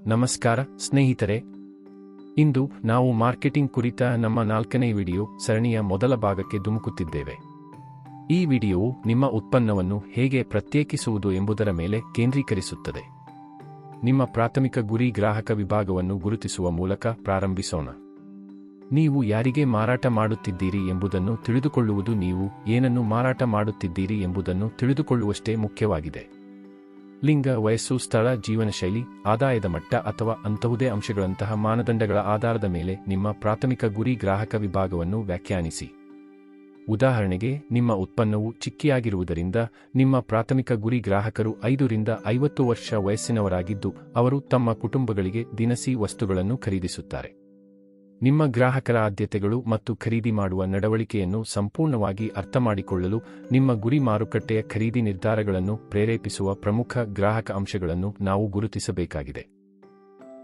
ನಮಸ್ಕಾರ ಸ್ನೇಹಿತರೆ, ಇಂದು ನಾವು ಮಾರ್ಕೆಟಿಂಗ್ ಕುರಿತ ನಮ್ಮ 4ನೇ ವಿಡಿಯೋ ಸರಣಿಯ ಮೊದಲ ಭಾಗಕ್ಕೆ ಧುಮುಕುತ್ತಿದ್ದೇವೆ. ಈ ವಿಡಿಯೋವು ನಿಮ್ಮ ಉತ್ಪನ್ನವನ್ನು ಹೇಗೆ ಪ್ರತ್ಯೇಕಿಸುವುದು ಎಂಬುದರ ಮೇಲೆ ಕೇಂದ್ರೀಕರಿಸುತ್ತದೆ. ನಿಮ್ಮ ಪ್ರಾಥಮಿಕ ಗುರಿ ಗ್ರಾಹಕ ವಿಭಾಗವನ್ನು ಗುರುತಿಸುವ ಮೂಲಕ ಪ್ರಾರಂಭಿಸೋಣ. ನೀವು ಯಾರಿಗೆ ಮಾರಾಟ ಮಾಡುತ್ತಿದ್ದೀರಿ ಎಂಬುದನ್ನು ತಿಳಿದುಕೊಳ್ಳುವುದು ನೀವು ಏನನ್ನು ಮಾರಾಟ ಮಾಡುತ್ತಿದ್ದೀರಿ ಎಂಬುದನ್ನು ತಿಳಿದುಕೊಳ್ಳುವಷ್ಟೇ ಮುಖ್ಯವಾಗಿದೆ. ಲಿಂಗ, ವಯಸ್ಸು, ಸ್ಥಳ, ಜೀವನಶೈಲಿ, ಆದಾಯದ ಮಟ್ಟ ಅಥವಾ ಅಂತಹುದೇ ಅಂಶಗಳಂತಹ ಮಾನದಂಡಗಳ ಆಧಾರದ ಮೇಲೆ ನಿಮ್ಮ ಪ್ರಾಥಮಿಕ ಗುರಿ ಗ್ರಾಹಕ ವಿಭಾಗವನ್ನು ವ್ಯಾಖ್ಯಾನಿಸಿ. ಉದಾಹರಣೆಗೆ, ನಿಮ್ಮ ಉತ್ಪನ್ನವು ಚಿಕ್ಕಿಯಾಗಿರುವುದರಿಂದ ನಿಮ್ಮ ಪ್ರಾಥಮಿಕ ಗುರಿ ಗ್ರಾಹಕರು 5 ರಿಂದ 50 ವರ್ಷ ವಯಸ್ಸಿನವರಾಗಿದ್ದು ಅವರು ತಮ್ಮ ಕುಟುಂಬಗಳಿಗೆ ದಿನಸಿ ವಸ್ತುಗಳನ್ನು ಖರೀದಿಸುತ್ತಾರೆ. ನಿಮ್ಮ ಗ್ರಾಹಕರ ಆದ್ಯತೆಗಳು ಮತ್ತು ಖರೀದಿ ಮಾಡುವ ನಡವಳಿಕೆಯನ್ನು ಸಂಪೂರ್ಣವಾಗಿ ಅರ್ಥಮಾಡಿಕೊಳ್ಳಲು ನಿಮ್ಮ ಗುರಿ ಮಾರುಕಟ್ಟೆಯ ಖರೀದಿ ನಿರ್ಧಾರಗಳನ್ನು ಪ್ರೇರೇಪಿಸುವ ಪ್ರಮುಖ ಗ್ರಾಹಕ ಅಂಶಗಳನ್ನು ನಾವು ಗುರುತಿಸಬೇಕಾಗಿದೆ.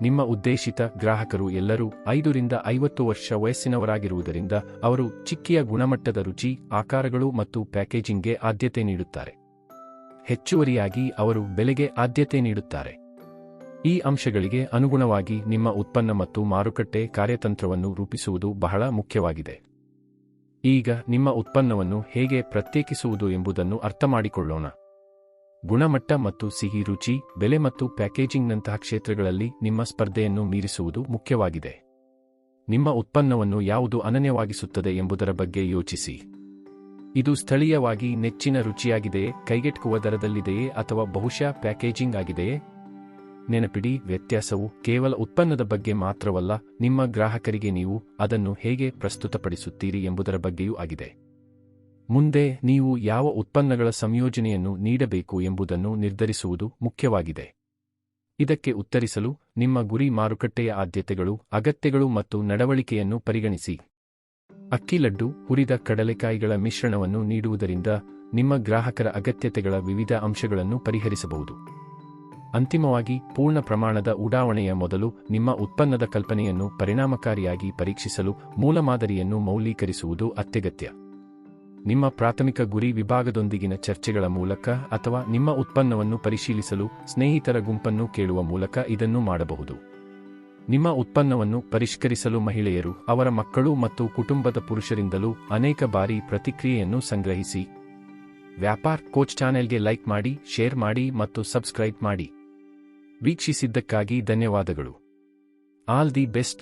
ನಿಮ್ಮ ಉದ್ದೇಶಿತ ಗ್ರಾಹಕರು ಎಲ್ಲರೂ 5 ರಿಂದ 50 ವರ್ಷ ವಯಸ್ಸಿನವರಾಗಿರುವುದರಿಂದ ಅವರು ಚಿಕ್ಕಿಯ ಗುಣಮಟ್ಟದ ರುಚಿ, ಆಕಾರಗಳು ಮತ್ತು ಪ್ಯಾಕೇಜಿಂಗ್ಗೆ ಆದ್ಯತೆ ನೀಡುತ್ತಾರೆ. ಹೆಚ್ಚುವರಿಯಾಗಿ ಅವರು ಬೆಲೆಗೆ ಆದ್ಯತೆ ನೀಡುತ್ತಾರೆ. ಈ ಅಂಶಗಳಿಗೆ ಅನುಗುಣವಾಗಿ ನಿಮ್ಮ ಉತ್ಪನ್ನ ಮತ್ತು ಮಾರುಕಟ್ಟೆ ಕಾರ್ಯತಂತ್ರವನ್ನು ರೂಪಿಸುವುದು ಬಹಳ ಮುಖ್ಯವಾಗಿದೆ. ಈಗ ನಿಮ್ಮ ಉತ್ಪನ್ನವನ್ನು ಹೇಗೆ ಪ್ರತ್ಯೇಕಿಸುವುದು ಎಂಬುದನ್ನು ಅರ್ಥಮಾಡಿಕೊಳ್ಳೋಣ. ಗುಣಮಟ್ಟ ಮತ್ತು ಸಿಹಿ ರುಚಿ, ಬೆಲೆ ಮತ್ತು ಪ್ಯಾಕೇಜಿಂಗ್ನಂತಹ ಕ್ಷೇತ್ರಗಳಲ್ಲಿ ನಿಮ್ಮ ಸ್ಪರ್ಧೆಯನ್ನು ಮೀರಿಸುವುದು ಮುಖ್ಯವಾಗಿದೆ. ನಿಮ್ಮ ಉತ್ಪನ್ನವನ್ನು ಯಾವುದು ಅನನ್ಯವಾಗಿಸುತ್ತದೆ ಎಂಬುದರ ಬಗ್ಗೆ ಯೋಚಿಸಿ. ಇದು ಸ್ಥಳೀಯವಾಗಿ ನೆಚ್ಚಿನ ರುಚಿಯಾಗಿದೆಯೇ, ಕೈಗೆಟುಕುವ ದರದಲ್ಲಿದೆಯೇ ಅಥವಾ ಬಹುಶಃ ಪ್ಯಾಕೇಜಿಂಗ್ ಆಗಿದೆಯೇ? ನೆನಪಿಡಿ, ವ್ಯತ್ಯಾಸವು ಕೇವಲ ಉತ್ಪನ್ನದ ಬಗ್ಗೆ ಮಾತ್ರವಲ್ಲ, ನಿಮ್ಮ ಗ್ರಾಹಕರಿಗೆ ನೀವು ಅದನ್ನು ಹೇಗೆ ಪ್ರಸ್ತುತಪಡಿಸುತ್ತೀರಿ ಎಂಬುದರ ಬಗ್ಗೆಯೂ ಆಗಿದೆ. ಮುಂದೆ ನೀವು ಯಾವ ಉತ್ಪನ್ನಗಳ ಸಂಯೋಜನೆಯನ್ನು ನೀಡಬೇಕು ಎಂಬುದನ್ನು ನಿರ್ಧರಿಸುವುದು ಮುಖ್ಯವಾಗಿದೆ. ಇದಕ್ಕೆ ಉತ್ತರಿಸಲು ನಿಮ್ಮ ಗುರಿ ಮಾರುಕಟ್ಟೆಯ ಆದ್ಯತೆಗಳು, ಅಗತ್ಯಗಳು ಮತ್ತು ನಡವಳಿಕೆಯನ್ನು ಪರಿಗಣಿಸಿ. ಅಕ್ಕಿ ಲಡ್ಡು, ಹುರಿದ ಕಡಲೆಕಾಯಿಗಳ ಮಿಶ್ರಣವನ್ನು ನೀಡುವುದರಿಂದ ನಿಮ್ಮ ಗ್ರಾಹಕರ ಅಗತ್ಯತೆಗಳ ವಿವಿಧ ಅಂಶಗಳನ್ನು ಪರಿಹರಿಸಬಹುದು. ಅಂತಿಮವಾಗಿ, ಪೂರ್ಣ ಪ್ರಮಾಣದ ಉಡಾವಣೆಯ ಮೊದಲು ನಿಮ್ಮ ಉತ್ಪನ್ನದ ಕಲ್ಪನೆಯನ್ನು ಪರಿಣಾಮಕಾರಿಯಾಗಿ ಪರೀಕ್ಷಿಸಲು ಮೂಲಮಾದರಿಯನ್ನು ಮೌಲ್ಯೀಕರಿಸುವುದು ಅತ್ಯಗತ್ಯ. ನಿಮ್ಮ ಪ್ರಾಥಮಿಕ ಗುರಿ ವಿಭಾಗದೊಂದಿಗಿನ ಚರ್ಚೆಗಳ ಮೂಲಕ ಅಥವಾ ನಿಮ್ಮ ಉತ್ಪನ್ನವನ್ನು ಪರಿಶೀಲಿಸಲು ಸ್ನೇಹಿತರ ಗುಂಪನ್ನು ಕೇಳುವ ಮೂಲಕ ಇದನ್ನು ಮಾಡಬಹುದು. ನಿಮ್ಮ ಉತ್ಪನ್ನವನ್ನು ಪರಿಷ್ಕರಿಸಲು ಮಹಿಳೆಯರು, ಅವರ ಮಕ್ಕಳು ಮತ್ತು ಕುಟುಂಬದ ಪುರುಷರಿಂದಲೂ ಅನೇಕ ಬಾರಿ ಪ್ರತಿಕ್ರಿಯೆಯನ್ನು ಸಂಗ್ರಹಿಸಿ. ವ್ಯಾಪಾರ್ ಕೋಚ್ ಚಾನೆಲ್ಗೆ ಲೈಕ್ ಮಾಡಿ, ಶೇರ್ ಮಾಡಿ ಮತ್ತು ಸಬ್ಸ್ಕ್ರೈಬ್ ಮಾಡಿ. ವೀಕ್ಷಿಸಿದ್ದಕ್ಕಾಗಿ ಧನ್ಯವಾದಗಳು. All the best.